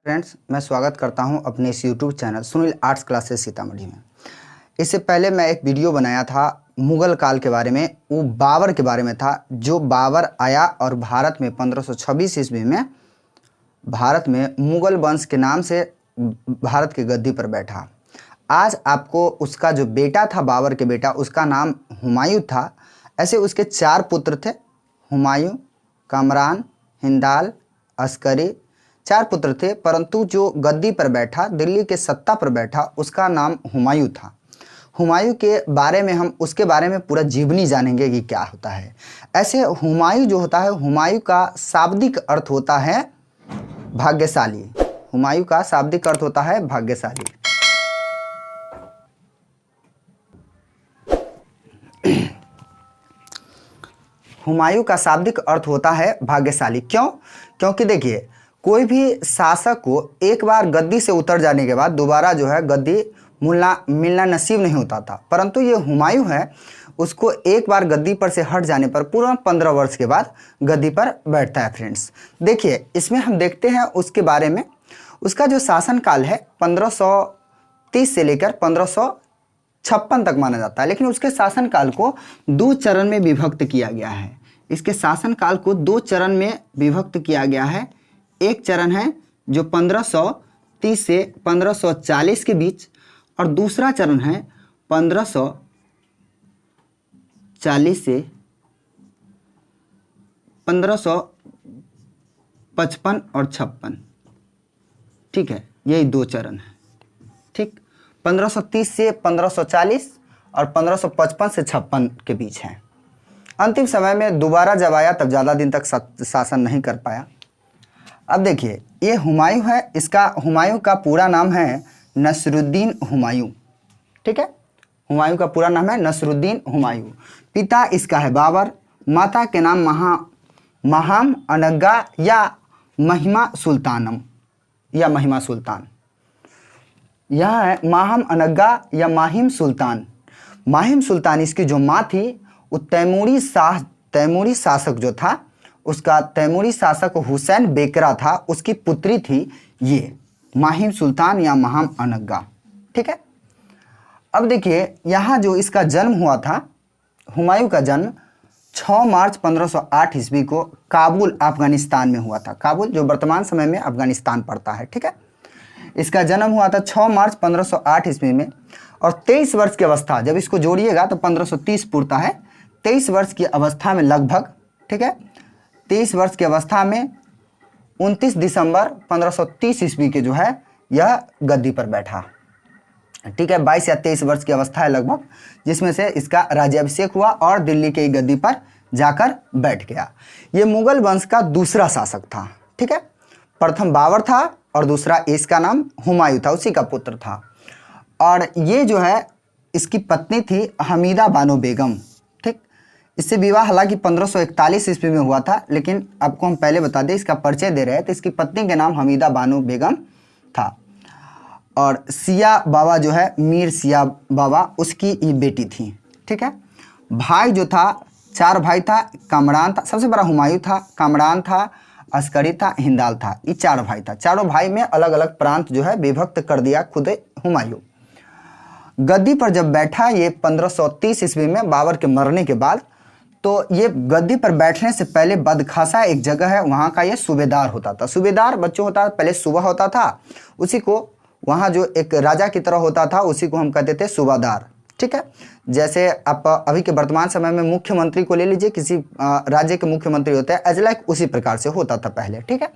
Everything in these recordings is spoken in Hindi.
फ्रेंड्स, मैं स्वागत करता हूं अपने इस YouTube channel Sunil arts classes Sitamarhi में। इससे पहले मैं एक वीडियो बनाया था मुग़ल काल के बारे में। वो बाबर के बारे में था, जो बाबर आया और भारत में 1526 ईस्वी में भारत में मुग़ल वंश के नाम से भारत की गद्दी पर बैठा। आज आपको उसका जो बेटा था, बाबर के बेटा, उसका नाम हुमायूं था। ऐसे उसके 4 पुत्र थे, हुमायूं, कामरान, हिंदाल, अस्करी, 4 पुत्र थे। परंतु जो गद्दी पर बैठा, दिल्ली के सत्ता पर बैठा, उसका नाम हुमायूं था। हुमायूं के बारे में हम उसके बारे में पूरा जीवनी जानेंगे कि क्या होता है। ऐसे हुमायूं जो होता है, हुमायूं का शाब्दिक अर्थ होता है भाग्यशाली। हुमायूं का शाब्दिक अर्थ होता है भाग्यशाली। हुमायूं का शाब्दिक अर्थ होता है भाग्यशाली। क्यों? क्योंकि देखिए, कोई भी शासक को एक बार गद्दी से उतर जाने के बाद दोबारा जो है गद्दी मिलना नसीब नहीं होता था। परंतु ये हुमायूं है, उसको एक बार गद्दी पर से हट जाने पर पूरा 15 वर्ष के बाद गद्दी पर बैठता है। फ्रेंड्स देखिए, इसमें हम देखते हैं उसके बारे में। उसका जो शासनकाल है 1530 से लेकर 1556 तक माना जाता है, लेकिन उसके शासनकाल को 2 चरण में विभक्त किया गया है। इसके शासनकाल को 2 चरण में विभक्त किया गया है। एक चरण है जो 1530 से 1540 के बीच, और दूसरा चरण है 1540 से 1555 और 56। ठीक है, यही 2 चरण है। ठीक, 1530 से 1540 और 1555 से 56 के बीच है। अंतिम समय में दोबारा जब आया तब ज़्यादा दिन तक शासन नहीं कर पाया। अब देखिए, ये हुमायूं है। इसका हुमायूं का पूरा नाम है नसरुद्दीन हुमायूं। ठीक है, हुमायूं का पूरा नाम है नसरुद्दीन हुमायूं। पिता इसका है बाबर, माता के नाम महाम अनग्गा या महिमा सुल्तानम या महिमा सुल्तान। यह है माहम अनग्गा या माहिम सुल्तान। माहिम सुल्तान इसकी जो माँ थी, वो तैमूरी शासक जो था, उसका तैमूरी शासक हुसैन बेकरा था, उसकी पुत्री थी ये माहिम सुल्तान या महाम अनग्गा। ठीक है, अब देखिए, यहाँ जो इसका जन्म हुआ था, हुमायूं का जन्म 6 मार्च 1508 ईस्वी को काबुल अफगानिस्तान में हुआ था। काबुल जो वर्तमान समय में अफगानिस्तान पड़ता है। ठीक है, इसका जन्म हुआ था 6 मार्च 1508 ईस्वी में, और 23 वर्ष की अवस्था, जब इसको जोड़िएगा तो 1530 पूर्ता है। 23 वर्ष की अवस्था में लगभग, ठीक है, 23 वर्ष की अवस्था में 29 दिसंबर 1530 ईस्वी के जो है यह गद्दी पर बैठा। ठीक है, 22 या 23 वर्ष की अवस्था है लगभग, जिसमें से इसका राज्याभिषेक हुआ और दिल्ली के गद्दी पर जाकर बैठ गया। ये मुगल वंश का दूसरा शासक था। ठीक है, प्रथम बाबर था और दूसरा इसका नाम हुमायूं था, उसी का पुत्र था। और ये जो है इसकी पत्नी थी हमीदा बानो बेगम। ठीक, इससे विवाह हालांकि 1541 ईस्वी में हुआ था, लेकिन आपको हम पहले बता दें, इसका परिचय दे रहे हैं, तो इसकी पत्नी के नाम हमीदा बानो बेगम था। और सिया बाबा जो है, मीर सिया बाबा, उसकी ये बेटी थी। ठीक है, भाई जो था, 4 भाई था। कामरान था, सबसे बड़ा हुमायूं था, कामरान था, अस्करी था, हिंदाल था। ये 4 भाई था। चारों भाई में अलग अलग प्रांत जो है विभक्त कर दिया खुद हुमायूं। गद्दी पर जब बैठा ये 1530 ईस्वी में बाबर के मरने के बाद, तो ये गद्दी पर बैठने से पहले बदखासा एक जगह है, वहाँ का ये सूबेदार होता था। सूबेदार बच्चों होता था, पहले सूबा होता था, उसी को वहाँ जो एक राजा की तरह होता था, उसी को हम कहते थे सूबादार। ठीक है, जैसे आप अभी के वर्तमान समय में मुख्यमंत्री को ले लीजिए, किसी राज्य के मुख्यमंत्री होते हैं, एज लाइक उसी प्रकार से होता था पहले। ठीक है,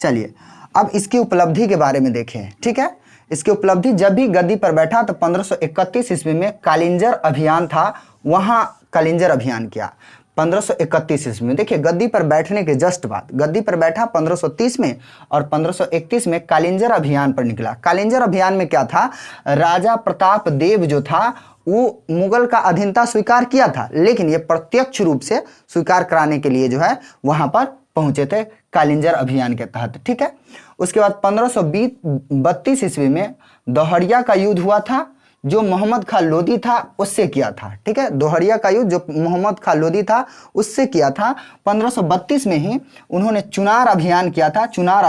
चलिए अब इसकी उपलब्धि के बारे में देखें। ठीक है, इसकी उपलब्धि, जब भी गद्दी पर बैठा तो 1531 ईस्वी में कालिंजर अभियान था, वहाँ कालिंजर अभियान किया 1531 ईस्वी में। देखिए, गद्दी पर बैठने के जस्ट बाद, गद्दी पर बैठा 1530 में, और 1531 में कालिंजर अभियान पर निकला। कालिंजर अभियान में क्या था, राजा प्रताप देव जो था वो मुगल का अधीनता स्वीकार किया था, लेकिन ये प्रत्यक्ष रूप से स्वीकार कराने के लिए जो है वहाँ पर पहुंचे थे कालिंजर अभियान के तहत। ठीक है, उसके बाद 1532 ईस्वी में दोहरिया का युद्ध हुआ था, जो मोहम्मद खान लोदी था उससे किया था। ठीक है, दोहरिया का युद्ध जो मोहम्मद खान लोदी था उससे किया था। 1532 में ही उन्होंने चुनार अभियान किया था। चुनार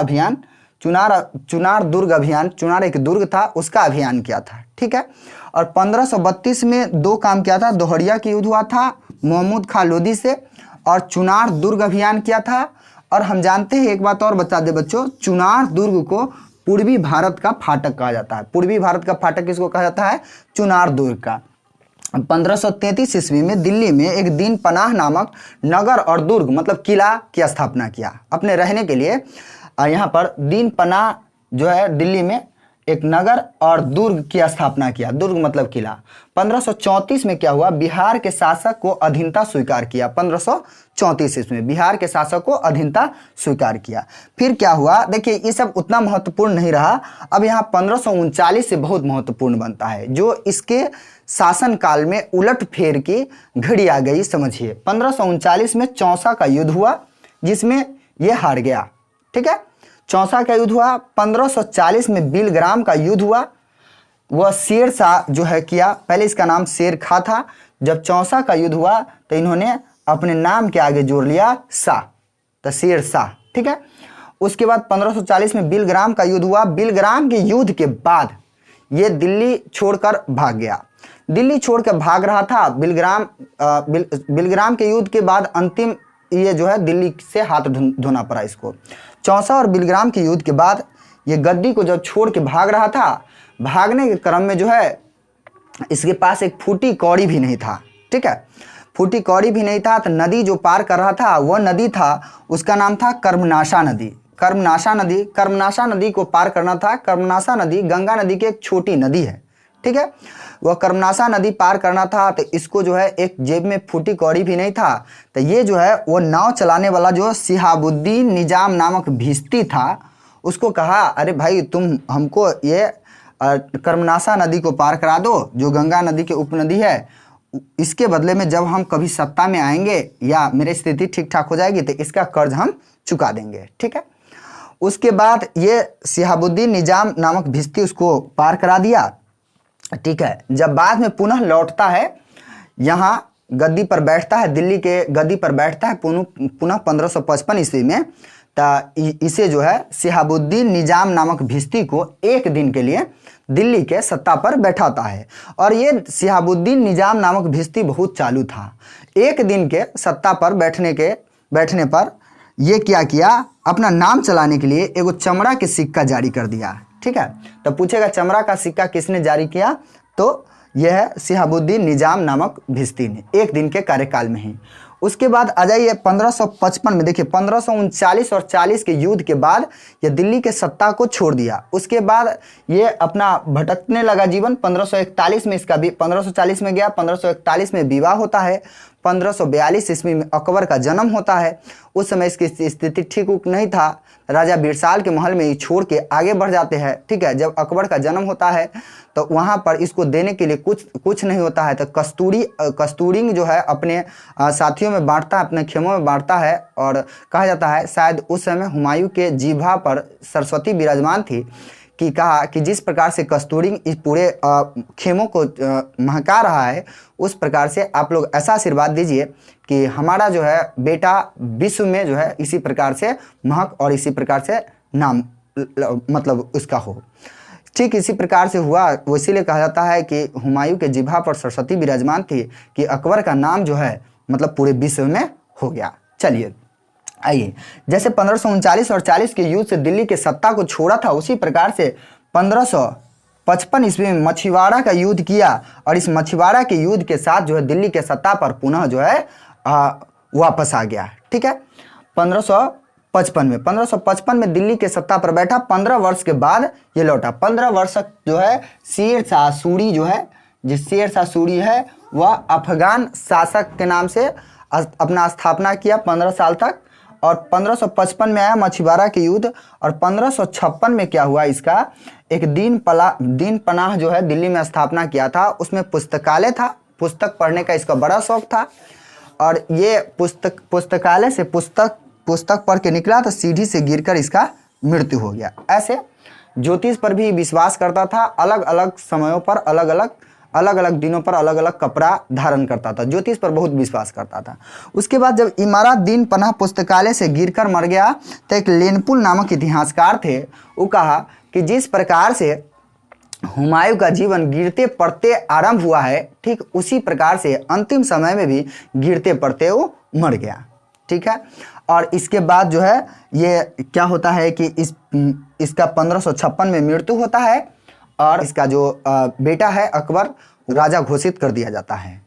चुनार दुर्ग अभियान, चुनार एक दुर्ग था उसका अभियान किया था, ठीक है। और 1532 में 2 काम किया था, दोहरिया की युद्ध हुआ था महमूद खां लोदी से, और चुनार दुर्ग अभियान किया था। और हम जानते हैं, एक बात और बता दे बच्चों, चुनार दुर्ग को पूर्वी भारत का फाटक कहा जाता है। पूर्वी भारत का फाटक किसको कहा जाता है? चुनार दुर्ग का। 1533 ईस्वी में दिल्ली में एक दीन पनाह नामक नगर और दुर्ग मतलब किला की स्थापना किया अपने रहने के लिए। यहाँ पर दीन पनाह जो है दिल्ली में एक नगर और दुर्ग की स्थापना किया। दुर्ग मतलब किला। 1534 में क्या हुआ? बिहार के शासक को अधीनता स्वीकार किया। 1534 ईस्वी में बिहार के शासक को अधीनता स्वीकार किया। फिर क्या हुआ? देखिए ये सब उतना महत्वपूर्ण नहीं रहा। अब यहाँ 1539 से बहुत महत्वपूर्ण बनता है, जो इसके शासन काल में उलट फेर की घड़ी आ गई। समझिए 1539 में चौसा का युद्ध हुआ जिसमें ये हार गया, ठीक है। चौसा का युद्ध हुआ। 1540 में बिलग्राम का युद्ध हुआ, वह शेर शाह जो है किया। पहले इसका नाम शेर खां था। जब चौसा का युद्ध हुआ तो इन्होंने अपने नाम के आगे जोड़ लिया शाह, तो शेर शाह, ठीक है। उसके बाद 1540 में बिलग्राम का युद्ध हुआ। बिलग्राम के युद्ध के बाद ये दिल्ली छोड़कर भाग गया। दिल्ली छोड़कर भाग रहा था। बिलग्राम के युद्ध के बाद अंतिम ये जो है दिल्ली से हाथ धोना पड़ा इसको। चौसा और बिलग्राम के युद्ध के बाद ये गद्दी को जब छोड़ के भाग रहा था, भागने के क्रम में जो है इसके पास एक फूटी कौड़ी भी नहीं था, ठीक है। फूटी कौड़ी भी नहीं था, तो नदी जो पार कर रहा था वह नदी था, उसका नाम था कर्मनाशा नदी। कर्मनाशा नदी को पार करना था। कर्मनाशा नदी गंगा नदी की एक छोटी नदी है, ठीक है। वह कर्मनाशा नदी पार करना था, तो इसको जो है एक जेब में फूटी कौड़ी भी नहीं था। तो ये जो है वो नाव चलाने वाला जो शिहाबुद्दीन निजाम नामक भिश्ती था, उसको कहा अरे भाई तुम हमको ये कर्मनाशा नदी को पार करा दो, जो गंगा नदी की उपनदी है। इसके बदले में जब हम कभी सत्ता में आएंगे या मेरी स्थिति ठीक ठाक हो जाएगी तो इसका कर्ज हम चुका देंगे, ठीक है। उसके बाद ये शिहाबुद्दीन निजाम नामक भिश्ती उसको पार करा दिया, ठीक है। जब बाद में पुनः लौटता है, यहाँ गद्दी पर बैठता है, दिल्ली के गद्दी पर बैठता है पुनः 1555 ईस्वी में, तो इसे जो है शिहाबुद्दीन निजाम नामक भिश्ती को एक दिन के लिए दिल्ली के सत्ता पर बैठाता है। और ये शिहाबुद्दीन निजाम नामक भिश्ती बहुत चालू था। एक दिन के सत्ता पर बैठने पर ये क्या किया? अपना नाम चलाने के लिए एगो चमड़ा के सिक्का जारी कर दिया, ठीक है। तो पूछेगा चमड़ा का सिक्का किसने जारी किया? तो यह है शिहाबुद्दीन निजाम नामक भिश्ती ने, एक दिन के कार्यकाल में ही। उसके बाद आ जाइए 1555 में। देखिए 1539 और 40 के युद्ध के बाद ये दिल्ली के सत्ता को छोड़ दिया। उसके बाद ये अपना भटकने लगा जीवन। 1541 में इसका भी 1540 में गया, 1541 में विवाह होता है। 1542 ईस्वी में अकबर का जन्म होता है। उस समय इसकी स्थिति ठीक नहीं था। राजा बिरसाल के महल में ही छोड़ के आगे बढ़ जाते हैं, ठीक है। जब अकबर का जन्म होता है तो वहाँ पर इसको देने के लिए कुछ नहीं होता है, तो कस्तूरी जो है अपने साथियों में बांटता है, अपने खेमों में बांटता है। और कहा जाता है शायद उस समय हुमायूं के जिह्वा पर सरस्वती विराजमान थी कि कहा कि जिस प्रकार से कस्तूरी इस पूरे खेमों को महका रहा है, उस प्रकार से आप लोग ऐसा आशीर्वाद दीजिए कि हमारा जो है बेटा विश्व में जो है इसी प्रकार से महक और इसी प्रकार से नाम मतलब उसका हो। ठीक इसी प्रकार से हुआ। वो इसीलिए कहा जाता है कि हुमायूं के जिह्वा पर सरस्वती विराजमान थी कि अकबर का नाम जो है मतलब पूरे विश्व में हो गया। चलिए आइए, जैसे 1539 और 40 के युद्ध से दिल्ली के सत्ता को छोड़ा था, उसी प्रकार से 1555 ईस्वी में मछीवाड़ा का युद्ध किया। और इस मछीवाड़ा के युद्ध के साथ जो है दिल्ली के सत्ता पर पुनः जो है वापस आ गया, ठीक है। 1555 में दिल्ली के सत्ता पर बैठा। 15 वर्ष के बाद ये लौटा। 15 वर्ष जो है शेर शाह सूरी जो है, जिस शेर शाह सूरी है वह अफगान शासक के नाम से अपना स्थापना किया 15 साल तक। और 1555 में आया मछीवाड़ा के युद्ध। और 1556 में क्या हुआ? इसका एक दीन पनाह जो है दिल्ली में स्थापना किया था। उसमें पुस्तकालय था, पुस्तक पढ़ने का इसका बड़ा शौक था। और ये पुस्तकालय से पुस्तक पढ़ के निकला तो सीढ़ी से गिरकर इसका मृत्यु हो गया। ऐसे ज्योतिष पर भी विश्वास करता था। अलग अलग समयों पर अलग अलग अलग अलग दिनों पर अलग अलग कपड़ा धारण करता था, ज्योतिष पर बहुत विश्वास करता था। उसके बाद जब इमारतुद्दीन पनाह पुस्तकालय से गिरकर मर गया तो एक लेनपुल नामक इतिहासकार थे, वो कहा कि जिस प्रकार से हुमायूं का जीवन गिरते पड़ते आरंभ हुआ है, ठीक उसी प्रकार से अंतिम समय में भी गिरते पड़ते वो मर गया। ठीक है, और इसके बाद जो है ये क्या होता है कि इसका 1556 में मृत्यु होता है और इसका जो बेटा है अकबर, राजा घोषित कर दिया जाता है।